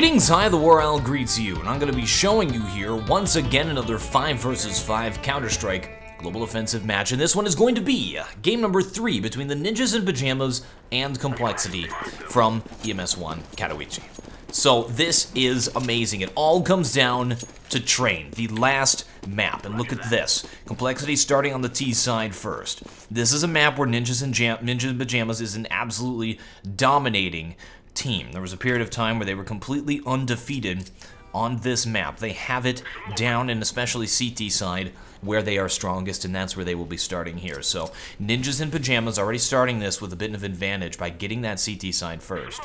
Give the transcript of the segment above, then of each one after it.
Greetings, TheWarOwl greets you, and I'm going to be showing you here once again another 5 vs 5 Counter-Strike Global Offensive match, and this one is going to be game number 3 between the Ninjas in Pajamas and Complexity from EMS One Katowice. So this is amazing. It all comes down to Train, the last map, and look at this. Complexity starting on the T side first. This is a map where Ninjas in Pajamas is an absolutely dominating team. There was a period of time where they were completely undefeated on this map. They have it down, and especially CT side, where they are strongest, and that's where they will be starting here. So Ninjas in Pajamas already starting this with a bit of advantage by getting that CT side first.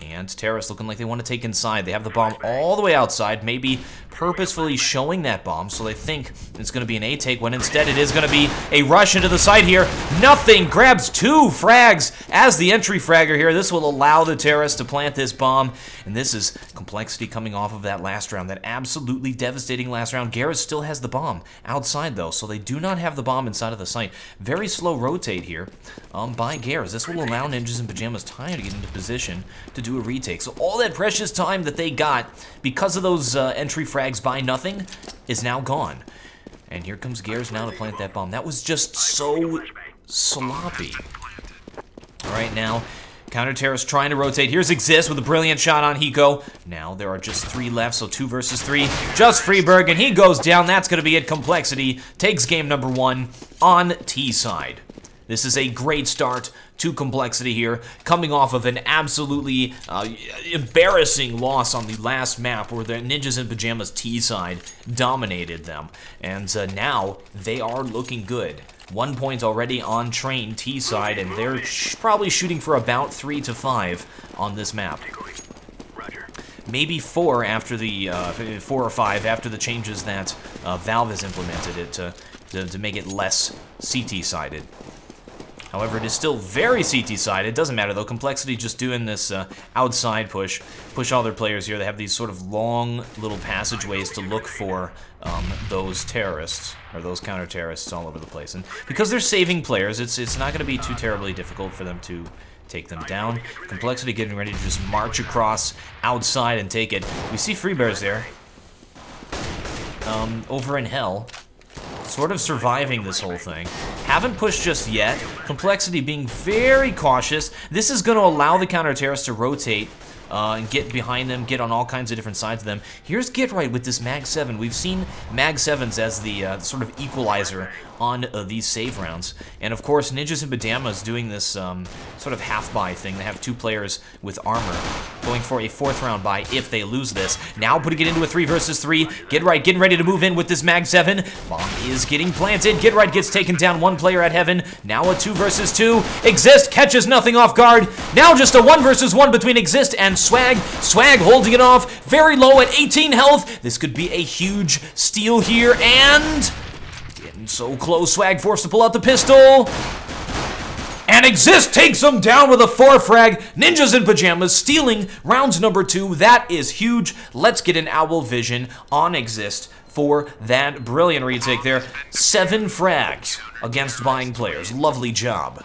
And Terrorists looking like they want to take inside. They have the bomb all the way outside, maybe purposefully showing that bomb, so they think it's going to be an A take, when instead it is going to be a rush into the site here. Nothing, grabs 2 frags as the entry fragger here. This will allow the Terrorists to plant this bomb, and this is Complexity coming off of that last round, that absolutely devastating last round. Garrus still has the bomb outside, though, so they do not have the bomb inside of the site. Very slow rotate here by Garrus. This will allow Ninjas in Pajamas time to get into position to do a retake. So all that precious time that they got because of those entry frags by nothing is now gone. And here comes Garrus now to plant that bomb. That was just so sloppy. All right, now Counter-Terrorist trying to rotate. Here's Exist with a brilliant shot on Hiko. Now there are just 3 left, so 2 versus 3. Just Freeberg, and he goes down. That's going to be it. Complexity takes game number 1 on T side. This is a great start to Complexity here, coming off of an absolutely embarrassing loss on the last map where the Ninjas in Pajamas T side dominated them. And now they are looking good. 1 point already on Train T side, and they're probably shooting for about 3 to 5 on this map. Maybe 4 after the 4 or 5 after the changes that Valve has implemented it to make it less CT-sided. However, it is still very CT-sided. It doesn't matter, though. Complexity just doing this outside push all their players here. They have these sort of long little passageways to look for those terrorists, or those counter-terrorists all over the place. And because they're saving players, it's not going to be too terribly difficult for them to take them down. Complexity getting ready to just march across outside and take it. We see Freebears there. Over in Hell. Sort of surviving this whole thing. Haven't pushed just yet. Complexity being very cautious. This is going to allow the counter-terrorists to rotate and get behind them, get on all kinds of different sides of them. Here's Get Right with this Mag 7. We've seen Mag 7s as the sort of equalizer on these save rounds. And of course, Ninjas in Pajamas doing this sort of half-buy thing. They have 2 players with armor going for a 4th round buy if they lose this. Now putting it into a 3 versus 3. Get Right getting ready to move in with this Mag 7. Bomb is getting planted. Get Right gets taken down. 1 player at Heaven. Now a 2 versus 2. Exist catches nothing off guard. Now just a 1 versus 1 between Exist and Swag. Swag holding it off. Very low at 18 health. This could be a huge steal here, and getting so close. Swag forced to pull out the pistol. And Exist takes him down with a 4 frag. Ninjas in Pajamas stealing rounds number 2. That is huge. Let's get an Owl Vision on Exist for that brilliant retake there. 7 frags against buying players. Lovely job.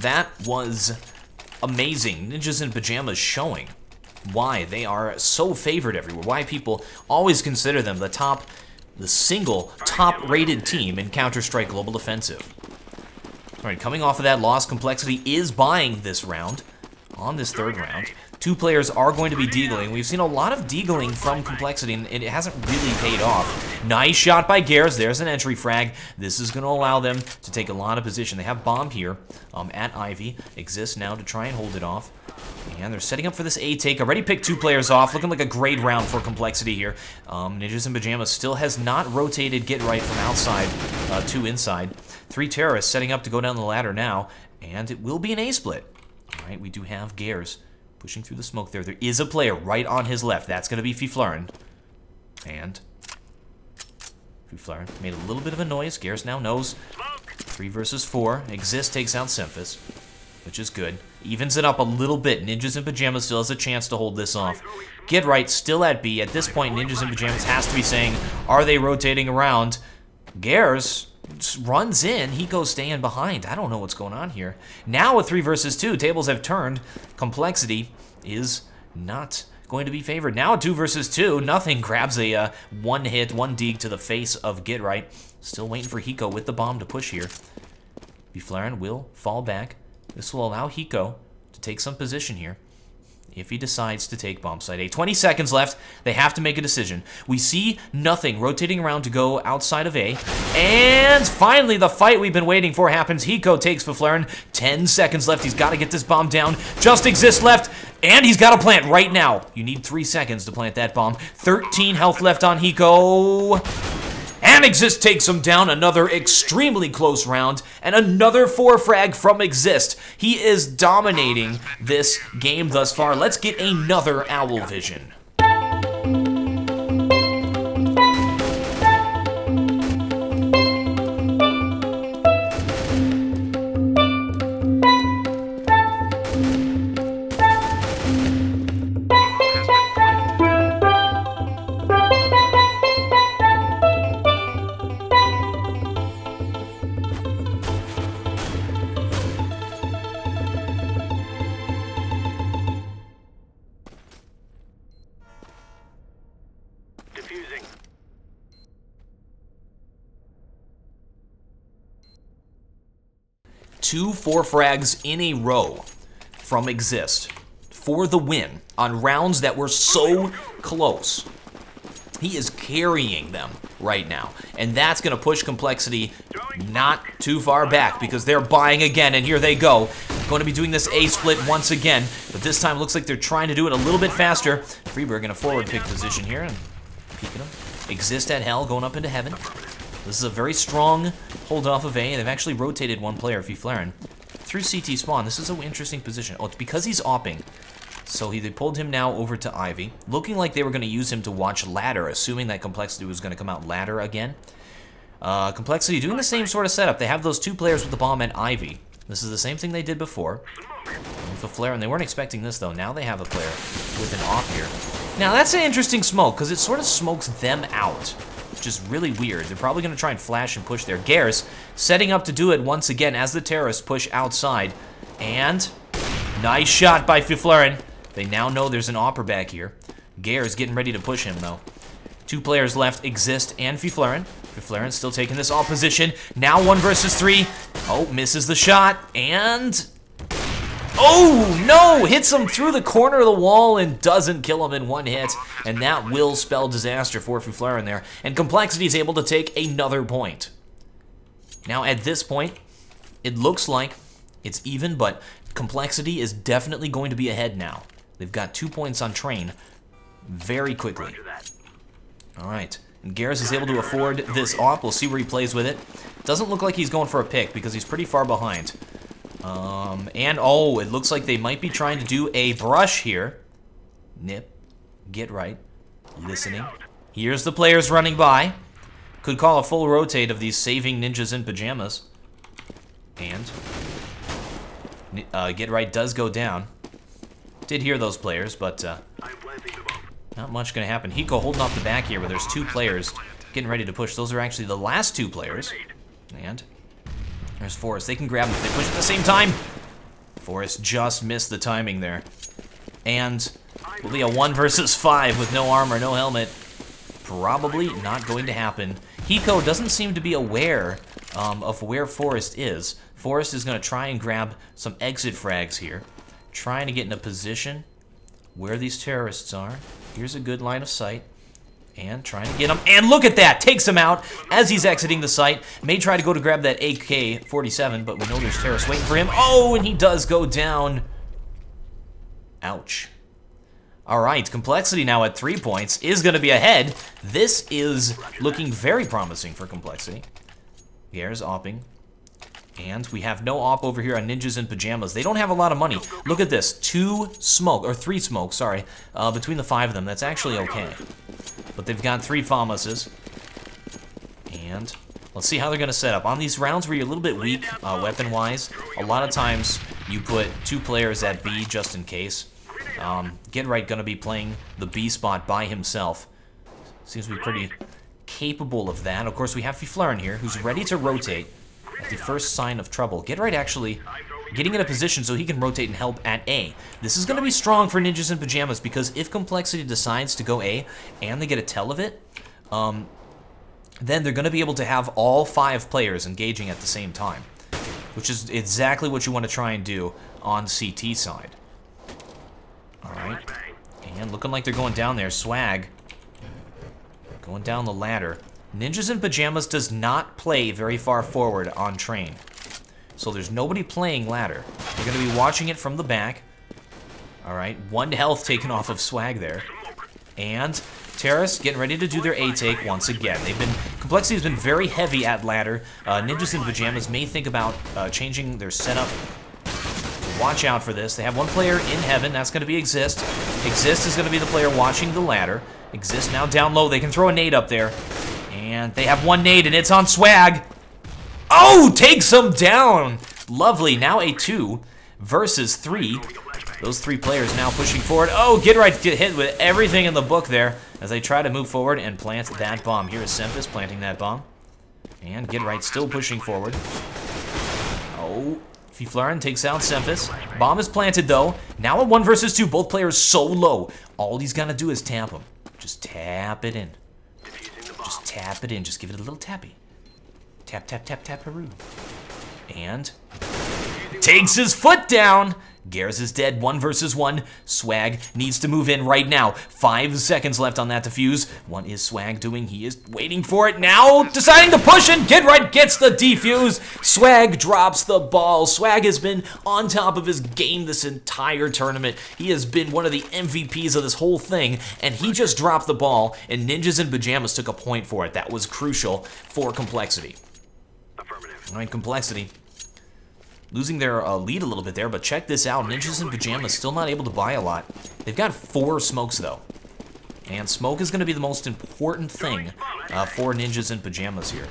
That was amazing. Ninjas in Pajamas showing why they are so favored everywhere, why people always consider them the single top-rated team in Counter-Strike Global Offensive. All right, coming off of that loss, Complexity is buying this round on this 3rd round. 2 players are going to be deagling. We've seen a lot of deagling from Complexity, and it hasn't really paid off. Nice shot by Garrus. There's an entry frag. This is going to allow them to take a lot of position. They have bomb here at Ivy. Exists now to try and hold it off. And they're setting up for this A take. Already picked 2 players off. Looking like a great round for Complexity here. Ninjas in Pajamas still has not rotated Get Right from outside to inside. 3 terrorists setting up to go down the ladder now. And it will be an A split. All right, we do have Garrus Pushing through the smoke there. There is a player right on his left. That's going to be Fiflaren. And Fiflaren made a little bit of a noise. Gears now knows. 3 versus 4. Exist takes out Semphis, which is good. Evens it up a little bit. Ninjas in Pajamas still has a chance to hold this off. Get Right still at B. At this point, Ninjas in Pajamas has to be saying, are they rotating around? Gears runs in. Hiko staying behind. I don't know what's going on here. Now with 3 versus 2, tables have turned. Complexity is not going to be favored. Now at 2 versus 2, nothing grabs a one hit, one dig to the face of Get Right. Still waiting for Hiko with the bomb to push here. Fiflaren will fall back. This will allow Hiko to take some position here if he decides to take bomb site A. 20 seconds left. They have to make a decision. We see nothing rotating around to go outside of A. And finally, the fight we've been waiting for happens. Hiko takes Fiflaren. 10 seconds left. He's got to get this bomb down. Just Exist left. And he's got to plant right now. You need 3 seconds to plant that bomb. 13 health left on Hiko. And Exist takes him down. Another extremely close round. And another 4 frag from Exist. He is dominating this game thus far. Let's get another Owl Vision. Defusing. 2 4 frags in a row from Exist for the win on rounds that were so close. He is carrying them right now, and that's going to push Complexity not too far back because they're buying again, and here they go. Going to be doing this A split once again, but this time looks like they're trying to do it a little bit faster. Freeberg in a forward pick position here, and peeking him. Exist at Hell, going up into Heaven. This is a very strong hold off of A, and they've actually rotated one player, Fiflaren, through CT spawn. This is an interesting position. Oh, it's because he's opping. So they pulled him now over to Ivy, looking like they were going to use him to watch ladder, assuming that Complexity was going to come out ladder again. Complexity doing the same sort of setup. They have those 2 players with the bomb and Ivy. This is the same thing they did before with the flare, and they weren't expecting this though. Now they have a player with an op here. Now that's an interesting smoke because it sort of smokes them out, which is really weird. They're probably going to try and flash and push there. Gears setting up to do it once again as the terrorists push outside, and nice shot by Fiflaren. They now know there's an opper back here. Gears getting ready to push him though. 2 players left, Exist and Fiflaren. Fiflaren still taking this all position. Now 1 versus 3. Oh, misses the shot, and oh no! Hits him through the corner of the wall and doesn't kill him in 1 hit. And that will spell disaster for Fiflaren there. And Complexity is able to take another point. Now at this point, it looks like it's even, but Complexity is definitely going to be ahead now. They've got 2 points on train very quickly. Alright, and Garrus is able to afford this op. We'll see where he plays with it. Doesn't look like he's going for a pick because he's pretty far behind. And oh, it looks like they might be trying to do a brush here. NiP, Get Right, listening. Here's the players running by. Could call a full rotate of these saving ninjas in pajamas. And Get Right does go down. Did hear those players, but not much going to happen. Hiko holding off the back here where there's 2 players getting ready to push. Those are actually the last 2 players. And there's Forrest. They can grab them if they push at the same time. Forrest just missed the timing there. And will be a 1 versus 5 with no armor, no helmet. Probably not going to happen. Hiko doesn't seem to be aware of where Forrest is. Forrest is going to try and grab some exit frags here. Trying to get in a position where these terrorists are. Here's a good line of sight. And trying to get him. And look at that! Takes him out as he's exiting the site. May try to go to grab that AK-47, but we know there's terrorists waiting for him. Oh, and he does go down. Ouch. Alright, Complexity now at 3 points is going to be ahead. This is looking very promising for Complexity. Gare's opping. And we have no op over here on Ninjas in Pajamas. They don't have a lot of money. Look at this. 3 smoke, sorry, between the 5 of them. That's actually okay. But they've got 3 FAMASes. And let's see how they're going to set up. On these rounds where you're a little bit weak, weapon-wise, a lot of times you put 2 players at B just in case. Get-Right going to be playing the B spot by himself. Seems to be pretty capable of that. Of course, we have Fiflaren here, who's ready to rotate at the first sign of trouble. Get-Right actually getting in a position so he can rotate and help at A. This is going to be strong for Ninjas in Pajamas, because if Complexity decides to go A and they get a tell of it, then they're going to be able to have all 5 players engaging at the same time, which is exactly what you want to try and do on CT side. Alright, and looking like they're going down there. Swag going down the ladder. Ninjas in Pajamas does not play very far forward on train, so there's nobody playing ladder. They're going to be watching it from the back. Alright, 1 health taken off of Swag there. And Terrace getting ready to do their A take once again. Complexity has been very heavy at ladder. Ninjas in Pajamas may think about changing their setup. Watch out for this. They have 1 player in heaven. That's going to be Exist. Exist is going to be the player watching the ladder. Exist now down low. They can throw a nade up there. And they have 1 nade, and it's on Swag. Oh, takes him down. Lovely. Now a 2 versus 3. Those 3 players now pushing forward. Oh, Get hit with everything in the book there as they try to move forward and plant that bomb. Here is Sempus planting that bomb. And Get still pushing forward. Oh, Fiflaren takes out Sempus. Bomb is planted, though. Now a 1 versus 2. Both players so low. All he's got to do is tap him. Just tap it in. Just tap it in. Just give it a little tappy. Tap, tap, tap, tap-a-roo. And takes his foot down. Garrus is dead. 1 versus 1. Swag needs to move in right now. 5 seconds left on that defuse. What is Swag doing? He is waiting for it now. Deciding to push, and Get gets the defuse. Swag drops the ball. Swag has been on top of his game this entire tournament. He has been one of the MVPs of this whole thing, and he just dropped the ball, and Ninjas in Pajamas took a point for it. That was crucial for Complexity. All right, Complexity losing their lead a little bit there, but check this out. Ninjas in Pajamas still not able to buy a lot. They've got 4 smokes, though. And smoke is going to be the most important thing for Ninjas in Pajamas here.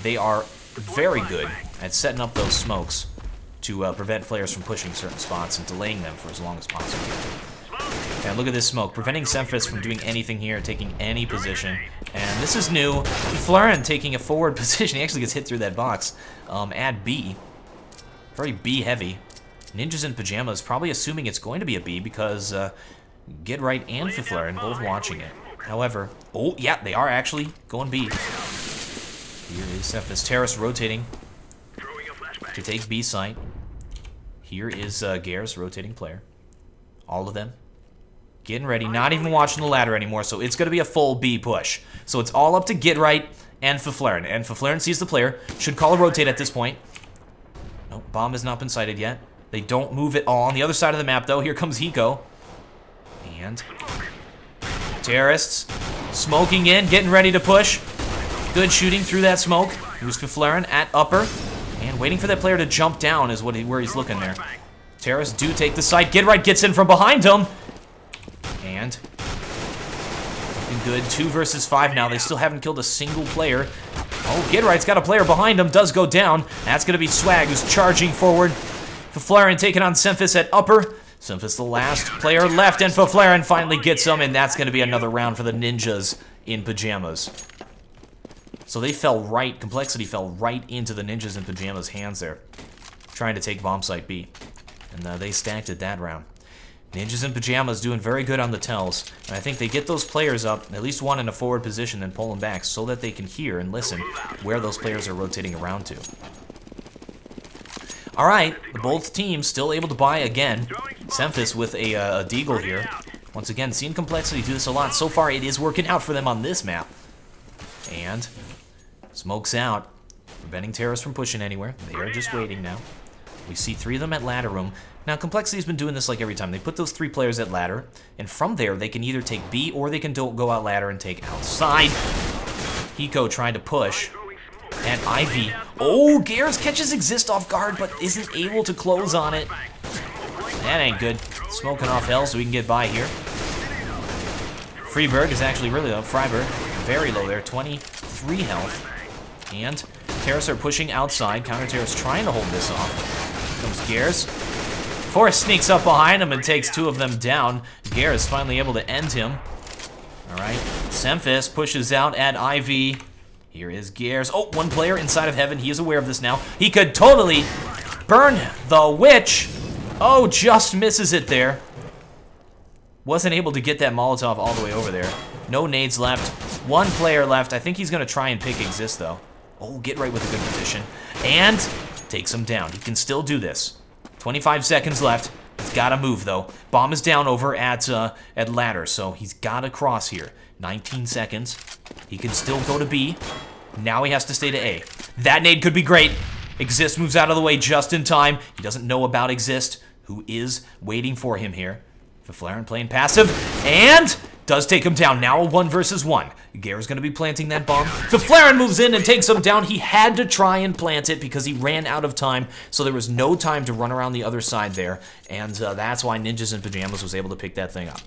They are very good at setting up those smokes to prevent players from pushing certain spots and delaying them for as long as possible. And look at this smoke, preventing Sempus from doing anything here, taking any position. And this is new. Fiflaren taking a forward position. He actually gets hit through that box at B. Very B heavy. Ninjas in Pajamas probably assuming it's going to be a B because Get-Right and Fiflaren both watching it. However, oh yeah, they are actually going B. Here is Sempus. Terrace rotating to take B site. Here is Garrus rotating player. All of them getting ready, not even watching the ladder anymore, so it's going to be a full B push. So it's all up to Get-Right and Fiflaren. And Fiflaren sees the player, should call a rotate at this point. Nope, bomb has not been sighted yet. They don't move at all. On the other side of the map, though, here comes Hiko. And Terrorists smoking in, getting ready to push. Good shooting through that smoke. Here's Fiflaren at upper. And waiting for that player to jump down is where he's looking there. Terrorists do take the site. Get-Right gets in from behind him. And looking good. 2 versus 5 now. They still haven't killed a single player. Oh, Get-Right's got a player behind him. Does go down. That's going to be Swag, who's charging forward. Fiflaren taking on Sempus at upper. Sempus the last player left, and Fiflaren finally gets him, and that's going to be another round for the Ninjas in Pajamas. So they fell right, Complexity fell right into the Ninjas in Pajamas' hands there, trying to take bomb site B. And they stacked it that round. Ninjas in Pajamas doing very good on the tells. And I think they get those players up, at least one in a forward position, and pull them back so that they can hear and listen where those players are rotating around to. Alright, both teams still able to buy again. Sempus with a deagle here. Once again, seen Complexity do this a lot. So far, it is working out for them on this map. And smokes out, preventing Terrace from pushing anywhere. They are just waiting now. We see 3 of them at ladder room. Now, Complexity's been doing this like every time. They put those 3 players at ladder, and from there, they can either take B or they can go out ladder and take outside. Hiko trying to push. And Ivy. Oh, Gears catches Exist off guard, but isn't able to close on it. That ain't good. Smoking off hell so we can get by here. Freeberg is actually really low. Freiberg, very low there. 23 health. And Terrace are pushing outside. Counter Terrace trying to hold this off. Here comes Gears. Forrest sneaks up behind him and takes 2 of them down. Gears finally able to end him. Alright. Semphis pushes out at Ivy. Here is Gears. Oh, 1 player inside of heaven. He is aware of this now. He could totally burn the witch. Oh, just misses it there. Wasn't able to get that Molotov all the way over there. No nades left. 1 player left. I think he's going to try and pick Exist, though. Oh, get right with a good position. And takes him down. He can still do this. 25 seconds left. He's got to move, though. Bomb is down over at ladder, so he's got to cross here. 19 seconds. He can still go to B. Now he has to stay to A. That nade could be great. Exist moves out of the way just in time. He doesn't know about Exist, who is waiting for him here. Faflaren playing passive, and does take him down. Now a 1 versus 1. Gare's going to be planting that bomb. Faflaren moves in and takes him down. He had to try and plant it because he ran out of time, so there was no time to run around the other side there, and that's why Ninjas in Pajamas was able to pick that thing up.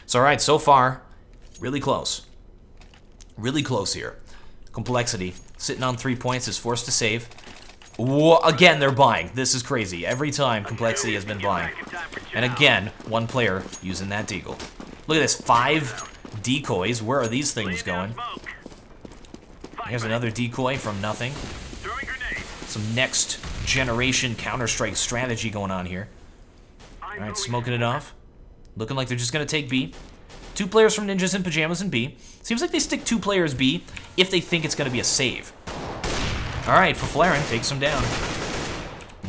So, all right, so far, really close. Really close here. Complexity, sitting on 3 points, is forced to save. Whoa, again, they're buying. This is crazy. Every time, Complexity has been buying. And again, 1 player using that deagle. Look at this, 5 decoys. Where are these things going? Here's another decoy from nothing. Some next generation Counter-Strike strategy going on here. Alright, smoking it off. Looking like they're just going to take B. 2 players from Ninjas in Pajamas and B. Seems like they stick 2 players B if they think it's going to be a save. All right, Faflaren takes him down.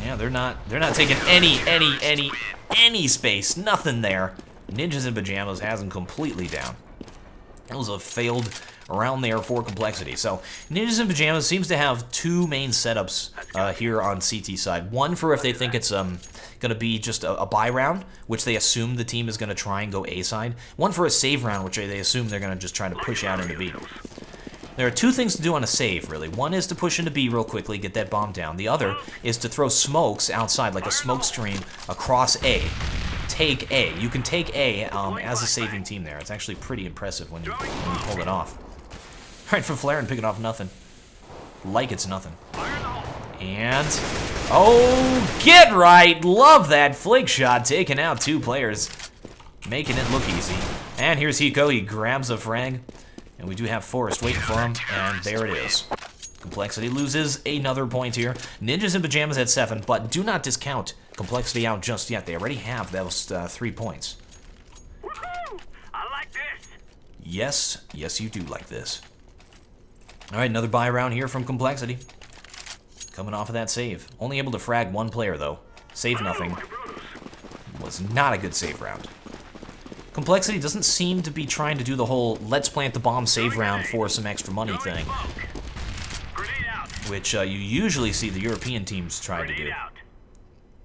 Yeah, they're not taking any space. Nothing there. Ninjas in Pajamas has him completely down. That was a failed round there for Complexity. So Ninjas in Pajamas seems to have 2 main setups here on CT side. One for if they think it's gonna be just a buy round, which they assume the team is gonna try and go A side. One for a save round, which they assume they're gonna just try to push out into B. There are 2 things to do on a save, really. One is to push into B real quickly, get that bomb down. The other is to throw smokes outside, like a smoke stream, across A. Take A. You can take A as a saving team there. It's actually pretty impressive when you pull it off. All right, Faflaren picking off nothing. Like it's nothing. And, oh, get right! Love that flick shot, taking out 2 players. Making it look easy. And here's Hiko, he grabs a frag. And we do have Forrest waiting for him, and there it is. Complexity loses another point here. Ninjas in Pajamas at 7, but do not discount Complexity out just yet. They already have those 3 points. Woohoo! I like this. Yes, yes you do like this. All right, another buy round here from Complexity. Coming off of that save. Only able to frag 1 player, though. Save nothing. Was not a good save round. Complexity doesn't seem to be trying to do the whole let's plant the bomb save round for some extra money thing, which you usually see the European teams try to do.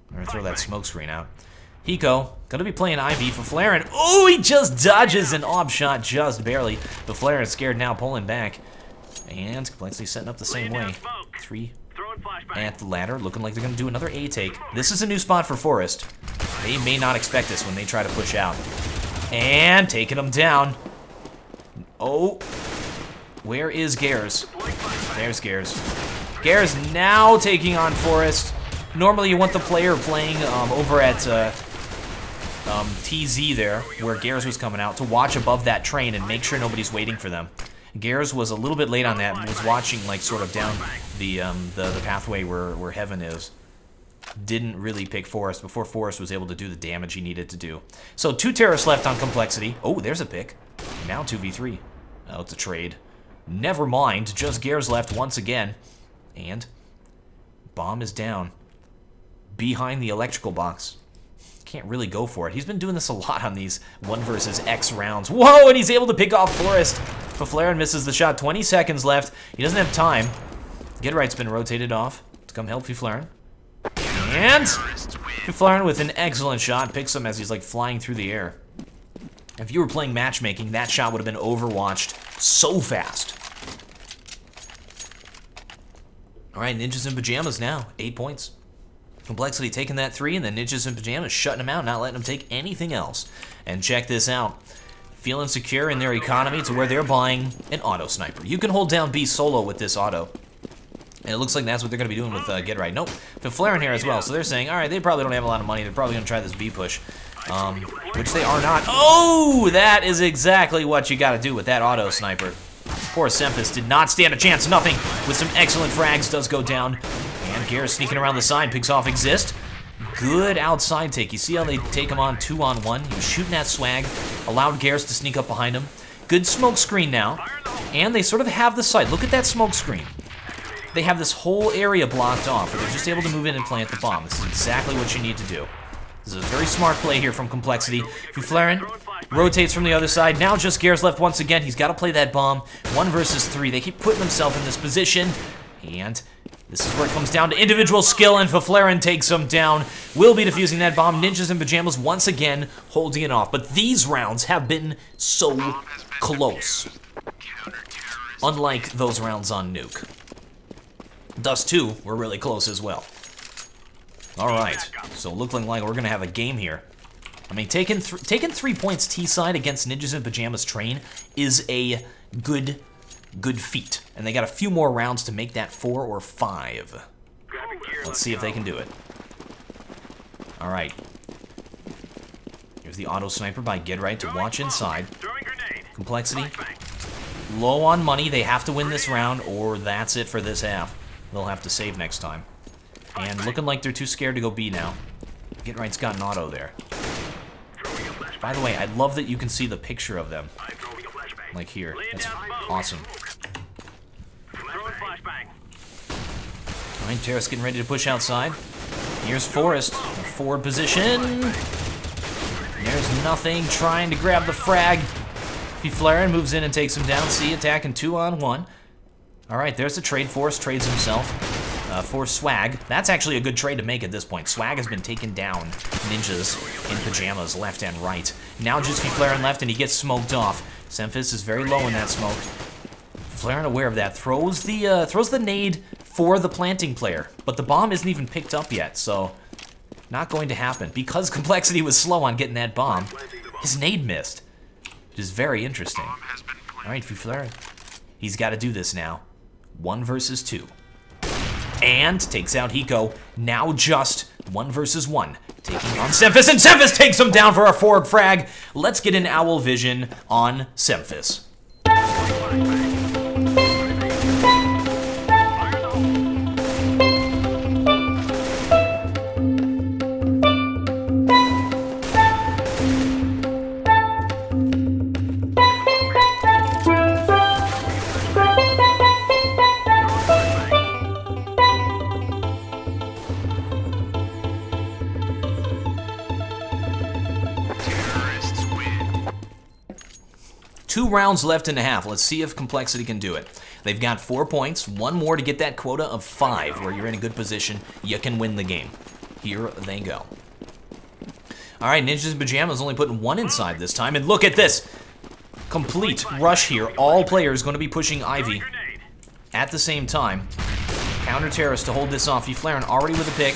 I'm gonna throw that smoke screen out. Hiko, gonna be playing Ivy for Faflaren. Oh, he just dodges an ob shot just barely. Faflaren is scared now, pulling back. And Complexity setting up the same way. 3 at the ladder, looking like they're gonna do another A take. This is a new spot for Forrest. They may not expect this when they try to push out. And taking him down. Oh, where is Gares? There's Gares. Gares now taking on Forrest. Normally you want the player playing over at TZ there, where Gares was coming out, to watch above that train and make sure nobody's waiting for them. Gares was a little bit late on that and was watching like sort of down the pathway where Heaven is. Didn't really pick Forrest before Forrest was able to do the damage he needed to do. So 2 terrorists left on Complexity. Oh, there's a pick. Now 2v3. Oh, it's a trade. Never mind, just Gares left once again. And bomb is down. Behind the electrical box. Can't really go for it. He's been doing this a lot on these 1 versus X rounds. Whoa, and he's able to pick off Forrest. Faflaren misses the shot. 20 seconds left. He doesn't have time. Get right's been rotated off to come help Faflaren. And Faflaren with an excellent shot picks him as he's like flying through the air. If you were playing matchmaking, that shot would have been overwatched so fast. All right, Ninjas in Pajamas now, 8 points. Complexity taking that 3, and then Ninjas in Pajamas shutting them out, not letting them take anything else. And check this out. Feeling secure in their economy to where they're buying an auto sniper. You can hold down B solo with this auto. And it looks like that's what they're going to be doing with Get Right. Nope, the flare in here as well. So they're saying, all right, they probably don't have a lot of money. They're probably going to try this B push, which they are not. Oh, that is exactly what you got to do with that auto sniper. Poor Semphis did not stand a chance. Nothing with some excellent frags does go down. And Garrus sneaking around the side, picks off Exist. Good outside take. You see how they take him on 2-on-1? He was shooting that swag, allowed Garrus to sneak up behind him. Good smoke screen now. And they sort of have the site. Look at that smoke screen. They have this whole area blocked off, where they're just able to move in and plant the bomb. This is exactly what you need to do. This is a very smart play here from Complexity. Fuflarin rotates from the other side. Now just Garrus left once again. He's got to play that bomb. 1 versus 3. They keep putting themselves in this position. And this is where it comes down to individual skill, and Fuflarin takes him down. Will be defusing that bomb. Ninjas in Pajamas once again holding it off. But these rounds have been so close. Unlike those rounds on Nuke. Dust 2 were really close as well. Alright, so looking like we're going to have a game here. I mean, taking 3 points T-side against Ninjas in Pajamas Train is a good feat. And they got a few more rounds to make that 4 or 5. Let's see if they can do it. Alright. Here's the auto sniper by Get Right to watch inside. Complexity. Low on money. They have to win this round, or that's it for this half. They'll have to save next time. And looking like they're too scared to go B now. Get Right's got an auto there. By the way, I love that you can see the picture of them. Like here. That's awesome. Alright, Terrace getting ready to push outside. Here's Forrest. Forward position. There's nothing. Trying to grab the frag. Fuflarin moves in and takes him down. C attacking 2-on-1. Alright, there's the trade. Forrest trades himself for Swag. That's actually a good trade to make at this point. Swag has been taken down. Ninjas in Pajamas, left and right. Now just Fuflarin left, and he gets smoked off. Semphis is very low in that smoke. Fuflarin aware of that. Throws the nade for the planting player. But the bomb isn't even picked up yet, so not going to happen. Because Complexity was slow on getting that bomb, his nade missed. Which is very interesting. Alright, Fuflarin. He's got to do this now. 1 versus 2. And takes out Hiko. Now just 1 versus 1. Taking on Semphis, and Semphis takes him down for a forward frag. Let's get an owl vision on Semphis. 2 rounds left in a half. Let's see if Complexity can do it. They've got 4 points, 1 more to get that quota of 5, where you're in a good position. You can win the game. Here they go. All right, Ninjas in Pajamas only putting 1 inside this time, and look at this. Complete rush here. All players going to be pushing Ivy at the same time. Counter Terrace to hold this off. Fuflarin already with a pick,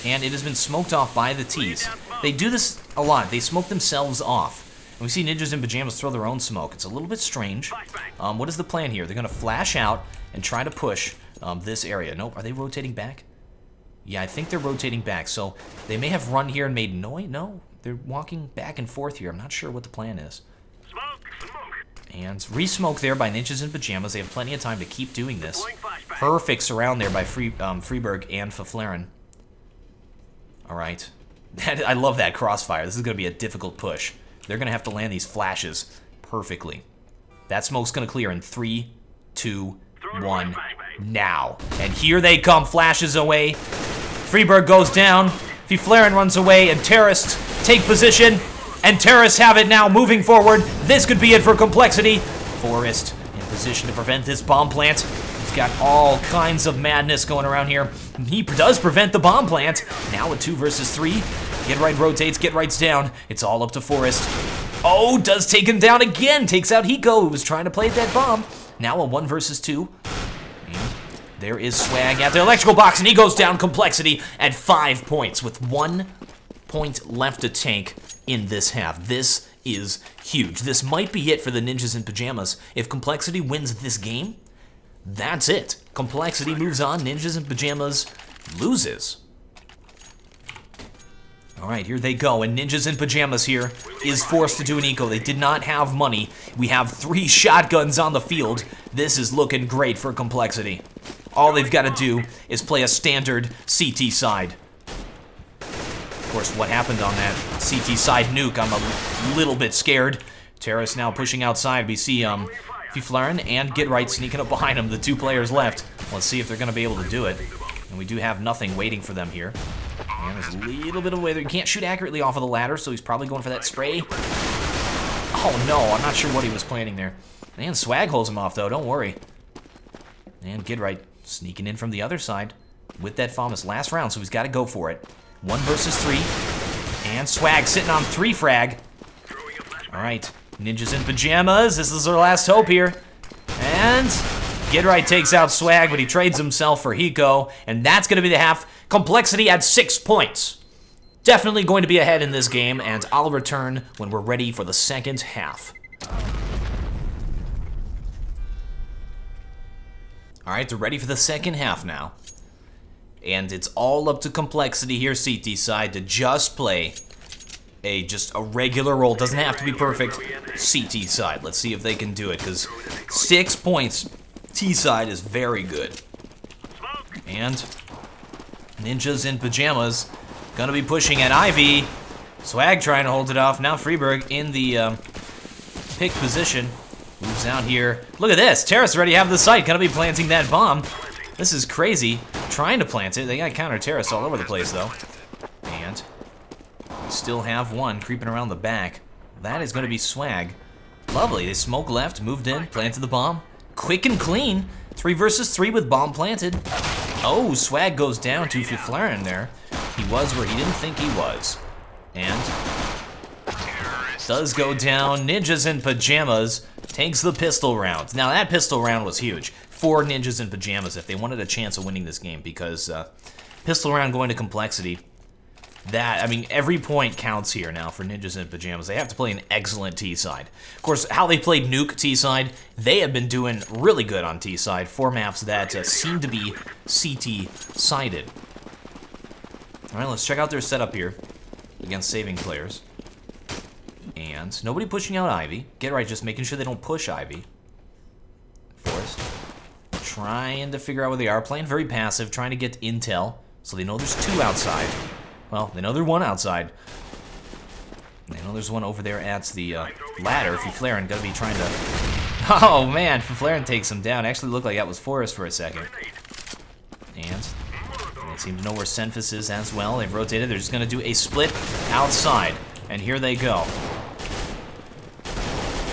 and it has been smoked off by the T's. They do this a lot. They smoke themselves off. And we see Ninjas in Pajamas throw their own smoke. It's a little bit strange. What is the plan here? They're going to flash out and try to push this area. Nope. Are they rotating back? Yeah, I think they're rotating back. So they may have run here and made noise. No, they're walking back and forth here. I'm not sure what the plan is. And re-smoke there by Ninjas in Pajamas. They have plenty of time to keep doing this. Perfect surround there by Freeberg and Fuflarin. All right. I love that crossfire. This is going to be a difficult push. They're going to have to land these flashes perfectly. That smoke's going to clear in 3, 2, 1, now. And here they come, flashes away. Freeberg goes down. Fuflarin runs away, and Terrace take position. And Terrace have it now, moving forward. This could be it for Complexity. Forrest in position to prevent this bomb plant. He's got all kinds of madness going around here. He does prevent the bomb plant. Now with 2 versus 3. Get Right rotates, Get Right's down. It's all up to Forrest. Oh, does take him down again. Takes out Hiko, who was trying to play that bomb. Now a 1 versus 2. And There is Swag at the electrical box, and he goes down Complexity at 5 points with 1 point left to tank in this half. This is huge. This might be it for the Ninjas in Pajamas. If Complexity wins this game, that's it. Complexity moves on. Ninjas in Pajamas loses. All right, here they go, and Ninjas in Pajamas here is forced to do an eco. They did not have money. We have 3 shotguns on the field. This is looking great for Complexity. All they've got to do is play a standard CT side. Of course, what happened on that CT side nuke, I'm a little bit scared. Terrace now pushing outside. We see Fiflaren and Get Right sneaking up behind him, the 2 players left. Let's see if they're going to be able to do it. And we do have nothing waiting for them here. And there's a little bit of weather. You can't shoot accurately off of the ladder, so he's probably going for that spray. Oh no, I'm not sure what he was planning there. Man, Swag holds him off though, don't worry. And Get Right sneaking in from the other side with that famous last round, so he's got to go for it. 1 versus 3. And Swag sitting on 3 frag. Alright, Ninjas in Pajamas, this is their last hope here. And Get Right takes out Swag, but he trades himself for Hiko, and that's going to be the half. Complexity at 6 points. Definitely going to be ahead in this game, and I'll return when we're ready for the second half. Alright, they're ready for the second half now. And it's all up to Complexity here, CT side, to just play just a regular roll. Doesn't have to be perfect. CT side. Let's see if they can do it, because 6 points T side is very good. And Ninjas in Pajamas gonna be pushing at Ivy. Swag trying to hold it off. Now Freeberg in the pick position. Moves out here. Look at this. Terrace already have the site. Gonna be planting that bomb. This is crazy. Trying to plant it. They got counter Terrace all over the place though. And we still have one creeping around the back. That is gonna be Swag. Lovely. They smoke left, moved in, planted the bomb. Quick and clean. 3 versus 3 with bomb planted. Oh, Swag goes down to Fiflaren there. He was where he didn't think he was. And does go down. Ninjas in Pajamas takes the pistol round. Now that pistol round was huge for Ninjas in Pajamas if they wanted a chance of winning this game, because pistol round going to Complexity. I mean, every point counts here now for Ninjas in Pajamas. They have to play an excellent T-side. Of course, how they played Nuke T-side, they have been doing really good on T-side. 4 maps that seem to be CT-sided. All right, let's check out their setup here against saving players. And nobody pushing out Ivy. Get Right, just making sure they don't push Ivy. Forrest trying to figure out where they are. Playing very passive, trying to get intel, so they know there's 2 outside. Well, they know there's 1 outside. They know there's one over there at the ladder. Fiflaren gonna be trying to... Oh man, Fiflaren takes him down. Actually looked like that was Forrest for a second. And they seem to know where Senfis is as well. They've rotated. They're just gonna do a split outside. And here they go.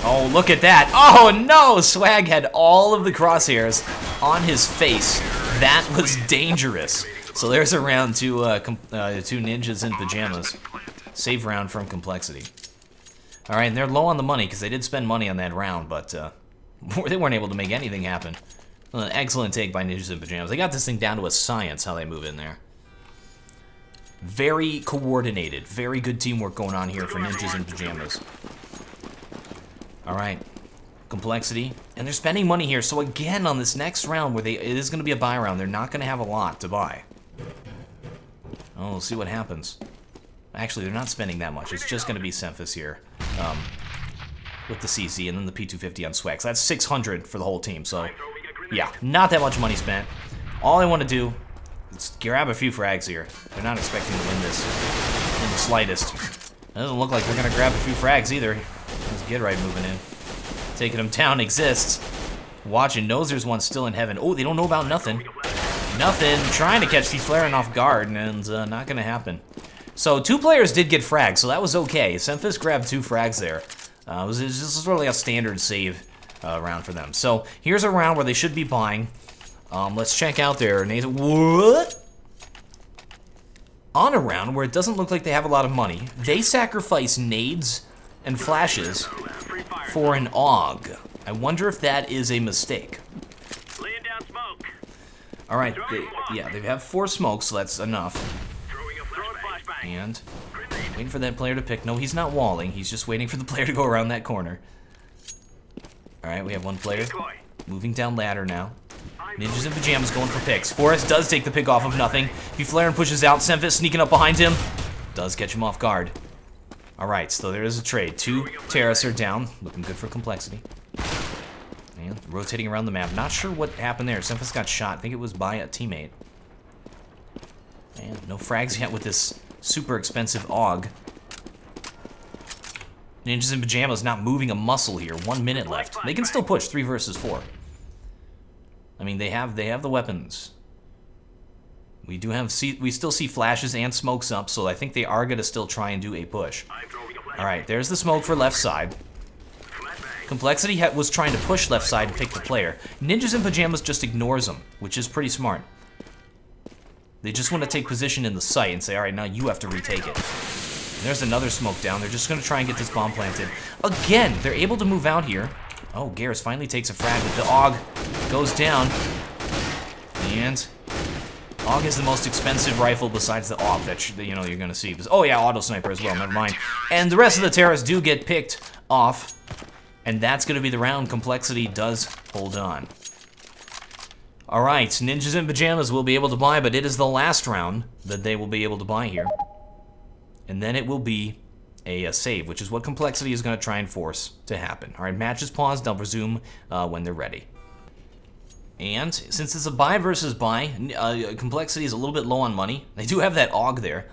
Oh, look at that. Oh no! Swag had all of the crosshairs on his face. That was dangerous. So there's a round to 2 Ninjas in Pajamas. Save round from Complexity. Alright, and they're low on the money because they did spend money on that round, but they weren't able to make anything happen. Well, an excellent take by Ninjas in Pajamas. They got this thing down to a science how they move in there. Very coordinated. Very good teamwork going on here for Ninjas in Pajamas. Alright. Complexity. And they're spending money here, so again on this next round where it is going to be a buy round, they're not going to have a lot to buy. Oh, we'll see what happens. Actually, they're not spending that much. It's just going to be Senfis here with the CC and then the P250 on Swag. So that's 600 for the whole team. So, yeah, not that much money spent. All I want to do is grab a few frags here. They're not expecting to win this in the slightest. It doesn't look like they're going to grab a few frags either. There's Get Right moving in. Taking him down exists. Watching, knows there's one still in heaven. Oh, they don't know about nothing. Nothing. Trying to catch Fiflaren off guard, and not going to happen. So 2 players did get frags, so that was okay. Senfis grabbed 2 frags there. It was just sort of like a standard save round for them. So here's a round where they should be buying. Let's check out their nades. What? On a round where it doesn't look like they have a lot of money, they sacrifice nades and flashes for an AUG. I wonder if that is a mistake. Laying down smoke. All right, yeah, they have 4 smokes, so that's enough. Throwing a flashbang. And waiting for that player to pick. No, he's not walling. He's just waiting for the player to go around that corner. All right, we have 1 player moving down ladder now. Ninjas in pajamas going for picks. Forrest does take the pick off of nothing. He flare and pushes out. Semfis sneaking up behind him. Does catch him off guard. All right, so there is a trade. 2 terrorists are down. Looking good for complexity. And rotating around the map. Not sure what happened there. Semfis got shot. I think it was by a teammate. And no frags yet with this super expensive AUG. Ninjas in pajamas not moving a muscle here. 1 minute left. They can still push 3 versus 4. I mean, they have the weapons. We still see flashes and smokes up, so I think they are gonna still try and do a push. All right, there's the smoke for left side. Complexity was trying to push left side to pick the player. Ninjas in pajamas just ignores them, which is pretty smart. They just want to take position in the site and say, all right, now you have to retake it. And there's another smoke down. They're just going to try and get this bomb planted. Again, they're able to move out here. Oh, Garrus finally takes a frag, but the AUG goes down. And AUG is the most expensive rifle besides the AUG that you're going to see. Oh yeah, auto sniper as well, never mind. And the rest of the terrorists do get picked off. And that's going to be the round. Complexity does hold on. Alright, Ninjas in Pajamas will be able to buy, but it is the last round that they will be able to buy here. And then it will be a save, which is what Complexity is going to try and force to happen. Alright, match is paused. I'll resume when they're ready. And since it's a buy versus buy, Complexity is a little bit low on money. They do have that AUG there.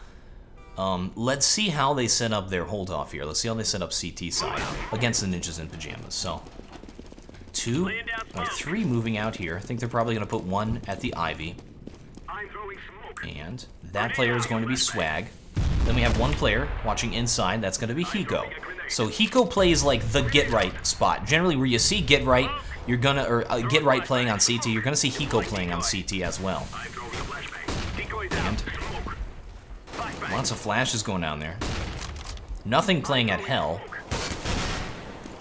Let's see how they set up their hold off here. Let's see how they set up CT side against the Ninjas in Pajamas. So, 2 or 3 moving out here. I think they're probably going to put 1 at the Ivy. And that player is going to be Swag. Then we have 1 player watching inside. That's going to be Hiko. So Hiko plays like the get right spot. Generally, where you see get right, you're gonna get right playing on CT. You're gonna see Hiko playing on CT as well. And lots of flashes going down there. Nothing playing at Hell.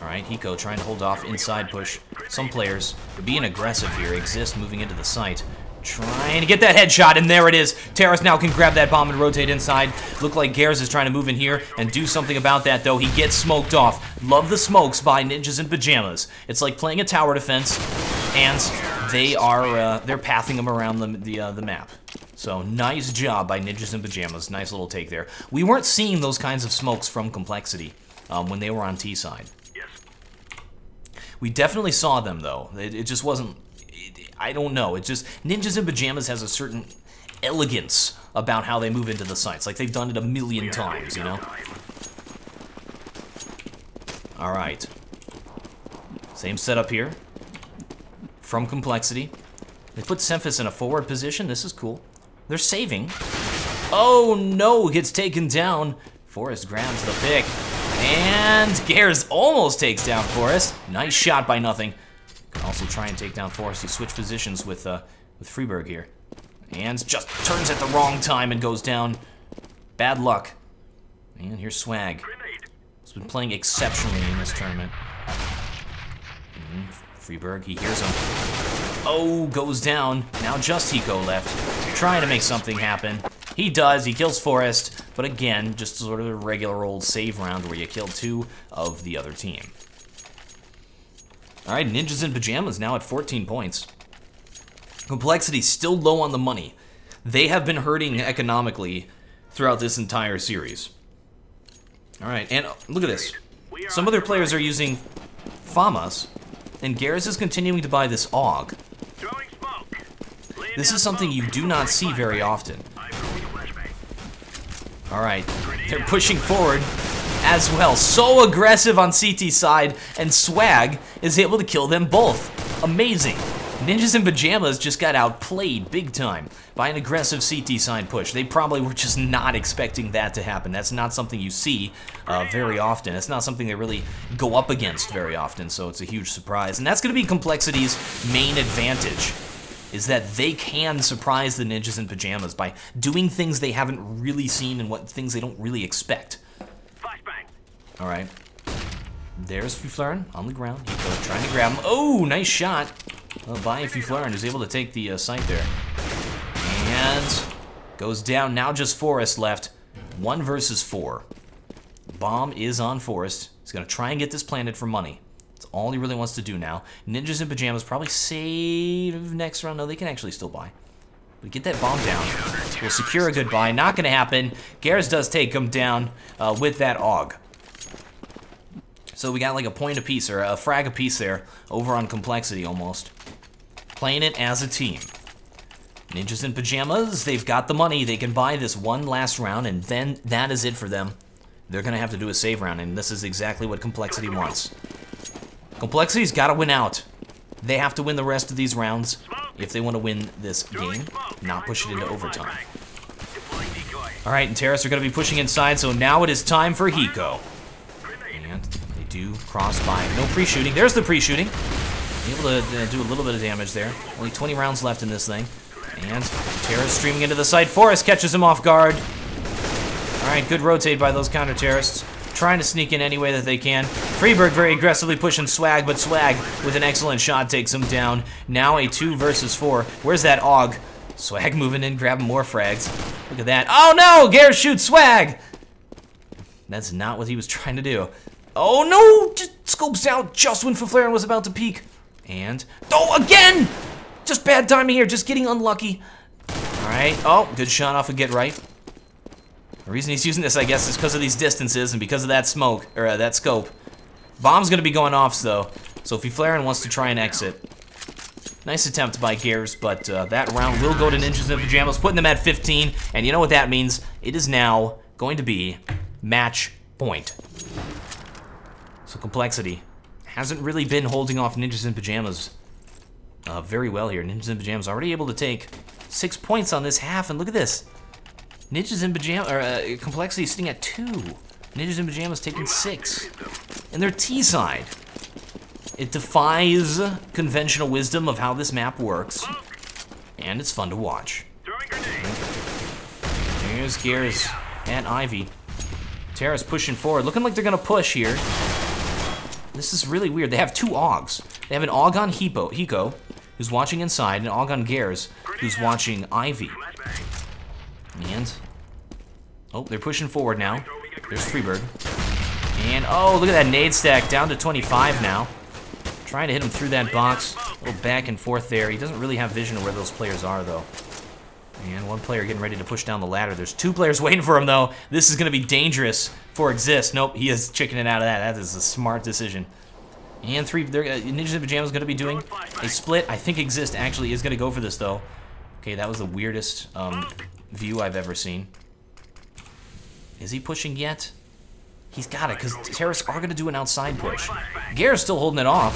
Alright, Hiko trying to hold off inside push. Some players are being aggressive here. Exist moving into the site. Trying to get that headshot, and there it is. Terrace now can grab that bomb and rotate inside. Look like Garrus is trying to move in here and do something about that, though. He gets smoked off. Love the smokes by Ninjas in Pajamas. It's like playing a tower defense, and they're pathing him around the map. So nice job by Ninjas in Pajamas. Nice little take there. We weren't seeing those kinds of smokes from Complexity when they were on T side. We definitely saw them, though. It just wasn't... I don't know. It's just Ninjas in Pajamas has a certain elegance about how they move into the sites. Like they've done it a million times, you know? Alright. Same setup here. From Complexity. They put Semfis in a forward position. This is cool. They're saving. Oh no! Gets taken down. Forrest grabs the pick. And Garrus almost takes down Forrest. Nice shot by nothing. Can also try and take down Forrest. He switched positions with Freeberg here. And just turns at the wrong time and goes down. Bad luck. And here's Swag. He's been playing exceptionally in this tournament. Freeberg, he hears him. Oh, goes down. Now just Hiko left. Trying to make something happen. He does. He kills Forrest. But again, just sort of a regular old save round where you kill 2 of the other team. Alright, Ninjas in Pajamas now at 14 points. Complexity still low on the money. They have been hurting economically throughout this entire series. Alright, and look at this. Some other players are using FAMAS, and Garrus is continuing to buy this AUG. This is something you do not see very often. Alright, they're pushing forward as well. So aggressive on CT side, and Swag is able to kill them both. Amazing. Ninjas in Pajamas just got outplayed big time by an aggressive CT side push. They probably were just not expecting that to happen. That's not something you see very often. It's not something they really go up against very often, so it's a huge surprise. And that's going to be Complexity's main advantage, is that they can surprise the Ninjas in Pajamas by doing things they haven't really seen and things they don't really expect. Alright. There's Fuflaren on the ground. He's trying to grab him. Oh, nice shot by Fuflaren, who's able to take the site there. And goes down. Now just Forrest left. 1 versus 4. Bomb is on Forrest. He's going to try and get this planted for money. That's all he really wants to do now. Ninjas in Pajamas probably save next round. No, they can actually still buy. But get that bomb down. We'll secure a good buy. Not going to happen. Garrus does take him down with that AUG. So we got like a point apiece, or a frag apiece there, over on Complexity almost. Playing it as a team. Ninjas in Pajamas, they've got the money. They can buy this one last round, and then that is it for them. They're going to have to do a save round, and this is exactly what Complexity wants. Complexity's got to win out. They have to win the rest of these rounds if they want to win this game, not push it into overtime. Alright, and Terrace are going to be pushing inside, so now it is time for Hiko. And they do cross by. No pre-shooting. There's the pre-shooting. Able to do a little bit of damage there. Only 20 rounds left in this thing. And Terrace streaming into the site. Forrest catches him off guard. Alright, good rotate by those counter-terrorists. Trying to sneak in any way that they can. Freeberg very aggressively pushing Swag, but Swag with an excellent shot takes him down. Now a 2 versus 4. Where's that AUG? Swag moving in, grabbing more frags. Look at that. Oh no! Garrus shoots Swag! That's not what he was trying to do. Oh no! Just scopes out just when Faflaren was about to peek. And, oh, again! Just bad timing here, just getting unlucky. Alright, oh, good shot off of Get Right. The reason he's using this, I guess, is because of these distances and because of that smoke, or that scope. Bomb's gonna be going off, though, so if Faflaren wants to try and exit. Nice attempt by Garrus, but that round will go to Ninjas in Pajamas, putting them at 15, and you know what that means? It is now going to be match point. So Complexity hasn't really been holding off Ninjas in Pajamas very well here. Ninjas in Pajamas already able to take 6 points on this half, and look at this. Ninjas in Pajamas, or Complexity sitting at 2. Ninjas in Pajamas taking 6. And they're T-side. It defies conventional wisdom of how this map works. And it's fun to watch. Here's Garrus and Ivy. Terrace pushing forward. Looking like they're gonna push here. This is really weird. They have 2 AUGs. They have an AUG on Hiko, who's watching inside, and an AUG on Garrus, who's watching Ivy. And, oh, they're pushing forward now. There's Freeberg. And, oh, look at that nade stack, down to 25 now. Trying to hit him through that box. A little back and forth there. He doesn't really have vision of where those players are, though. And one player getting ready to push down the ladder. There's 2 players waiting for him, though. This is going to be dangerous for Exist. Nope, he is chickening out of that. That is a smart decision. And Ninjas in Pajamas is going to be doing a split. I think Exist actually is going to go for this, though. Okay, that was the weirdest view I've ever seen. Is he pushing yet? He's got it, because Terrace are going to do an outside push. Garrus still holding it off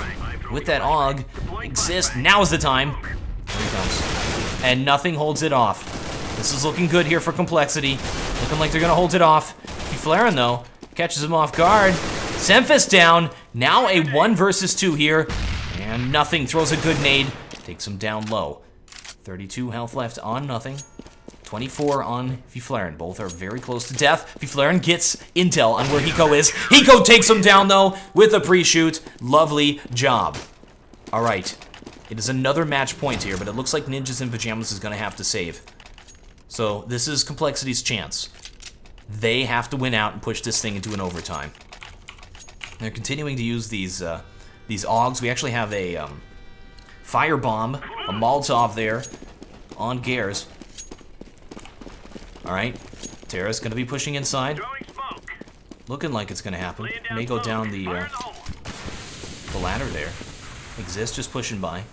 with that AUG. Exist. Now's the time. Here he comes. And nothing holds it off. This is looking good here for Complexity. Looking like they're going to hold it off. Faflaren, though, catches him off guard. Semphis down. Now a 1 versus 2 here. And nothing. Throws a good nade. Takes him down low. 32 health left on nothing. 24 on Faflaren. Both are very close to death. Faflaren gets intel on where Hiko is. Hiko takes him down, though, with a pre-shoot. Lovely job. All right. It is another match point here, but it looks like Ninjas in Pajamas is going to have to save. So this is Complexity's chance. They have to win out and push this thing into an overtime. They're continuing to use these AUGs. We actually have a firebomb, a Molotov there on Garrus. All right, Terra's going to be pushing inside. Looking like it's going to happen. May go down the ladder there. Exist just pushing by.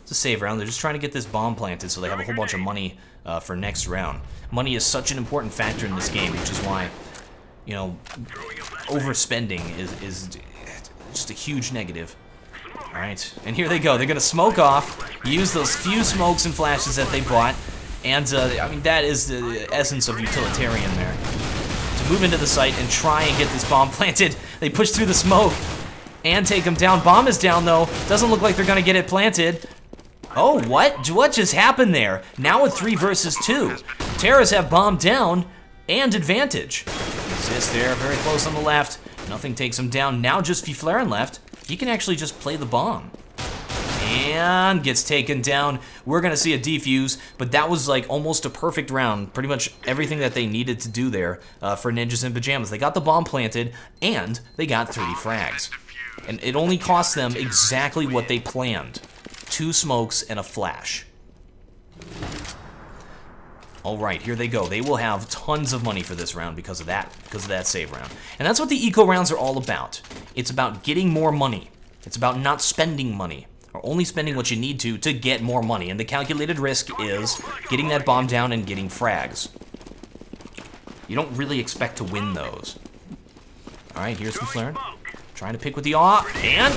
It's a save round. They're just trying to get this bomb planted so they have a whole bunch of money for next round. Money is such an important factor in this game, which is why, you know, overspending is just a huge negative. All right, and here they go. They're going to smoke off, use those few smokes and flashes that they bought, and, I mean, that is the essence of utilitarian there. To move into the site and try and get this bomb planted, they push through the smoke and take him down. Bomb is down, though. Doesn't look like they're going to get it planted. Oh, what? What just happened there? Now a 3 versus 2. Terras have bomb down and advantage. Exist there, very close on the left. Nothing takes him down. Now just Faflaren left. He can actually just play the bomb. and gets taken down. We're going to see a defuse, but that was like almost a perfect round. Pretty much everything that they needed to do there for Ninjas in Pajamas. They got the bomb planted, and they got 3 frags. And it only cost them exactly what they planned. 2 smokes and a flash. All right, here they go. They will have tons of money for this round because of that save round. And that's what the eco rounds are all about. It's about getting more money. It's about not spending money, or only spending what you need to get more money. And the calculated risk is getting that bomb down and getting frags. You don't really expect to win those. All right, here's McLaren. Trying to pick with the awe, and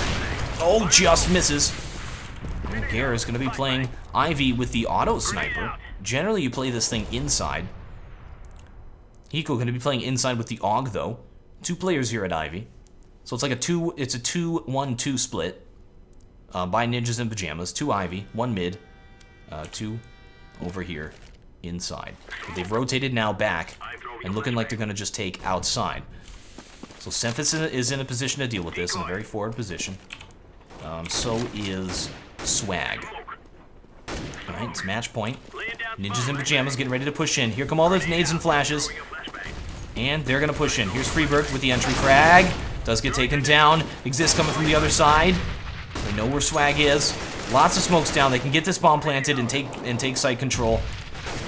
oh, just misses. And Gare is going to be playing Ivy with the auto sniper. Generally, you play this thing inside. Hiko going to be playing inside with the AUG, though. 2 players here at Ivy. So it's like a 2-1-2 split by Ninjas in Pajamas. 2 Ivy, 1 mid, 2 over here inside. But they've rotated now back and looking like they're going to just take outside. So Semphis is in a position to deal with this, in a very forward position. So is Swag. Alright, it's match point. Ninjas in Pajamas getting ready to push in. Here come all those nades and flashes. And they're going to push in. Here's Freeberg with the entry frag. Does get taken down. Exist coming from the other side. They know where Swag is. Lots of smokes down. They can get this bomb planted and take site control.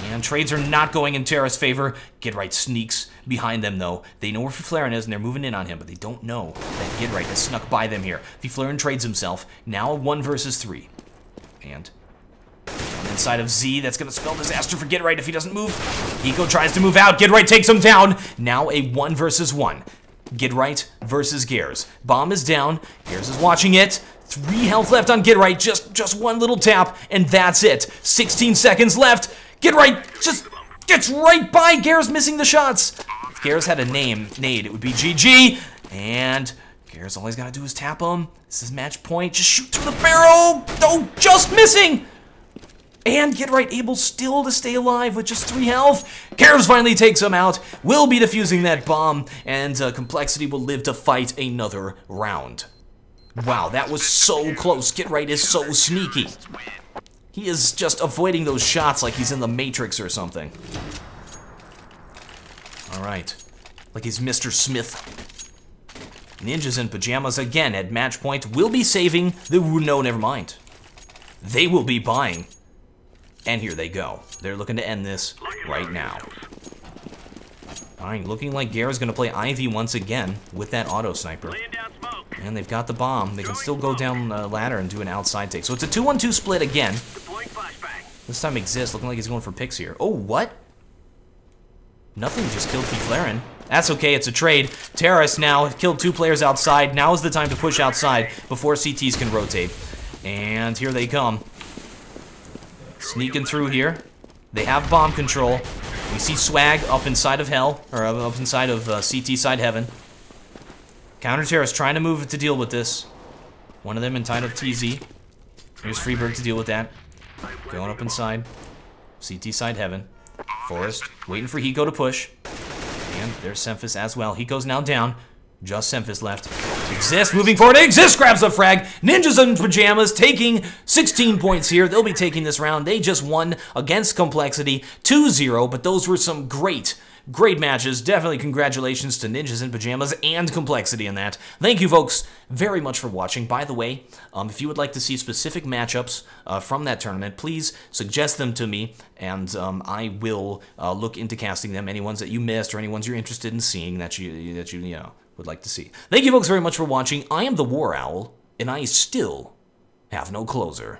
And trades are not going in Terra's favor. Get Right sneaks behind them, though. They know where Fiflaren is, and they're moving in on him, but they don't know that Get Right has snuck by them here. Fiflaren trades himself. Now 1 versus 3. And inside of Z, that's going to spell disaster for Get Right if he doesn't move. Hiko tries to move out. Get Right takes him down. Now a 1 versus 1. Get Right versus Gares. Bomb is down. Gares is watching it. 3 health left on Get Right. Just 1 little tap, and that's it. 16 seconds left. Get Right just gets right by. Gares missing the shots. If Gares had a nade, it would be GG. And Gares, all he's got to do is tap him. This is match point. Just shoot through the barrel. Oh, just missing. And Get Right able still to stay alive with just 3 health. Gares finally takes him out. Will be defusing that bomb. And Complexity will live to fight another round. Wow, that was so close. Get Right is so sneaky. He is just avoiding those shots like he's in the Matrix or something. Alright. Like he's Mr. Smith. Ninjas in Pajamas again at match point will be saving the... No, never mind. They will be buying. And here they go. They're looking to end this right now. Alright, looking like Gare's going to play Ivy once again with that auto sniper. And they've got the bomb. They can still go down the ladder and do an outside take. So it's a 2-1-2 split again. This time Exist looking like he's going for picks here. Oh, what? Nothing just killed Fiflaren. That's okay, it's a trade. Terrace now have killed 2 players outside. Now is the time to push outside before CTs can rotate. And here they come. Sneaking through here. They have bomb control. We see Swag up inside of Hell, or up inside of CT side Heaven. Counter Terrace trying to move to deal with this. One of them inside of TZ. Here's Freeberg to deal with that. Going up inside. CT side Heaven. Forest waiting for Hiko to push. And there's Semphis as well. Hiko's now down. Just Semphis left. Exist moving forward. Exist grabs the frag. Ninjas in Pajamas taking 16 points here. They'll be taking this round. They just won against Complexity 2-0, but those were some great matches. Definitely congratulations to Ninjas in Pajamas and Complexity in that. Thank you, folks, very much for watching. By the way, if you would like to see specific matchups from that tournament, please suggest them to me, and I will look into casting them. Any ones that you missed or any ones you're interested in seeing that you know would like to see. Thank you, folks, very much for watching. I am the War Owl, and I still have no closer.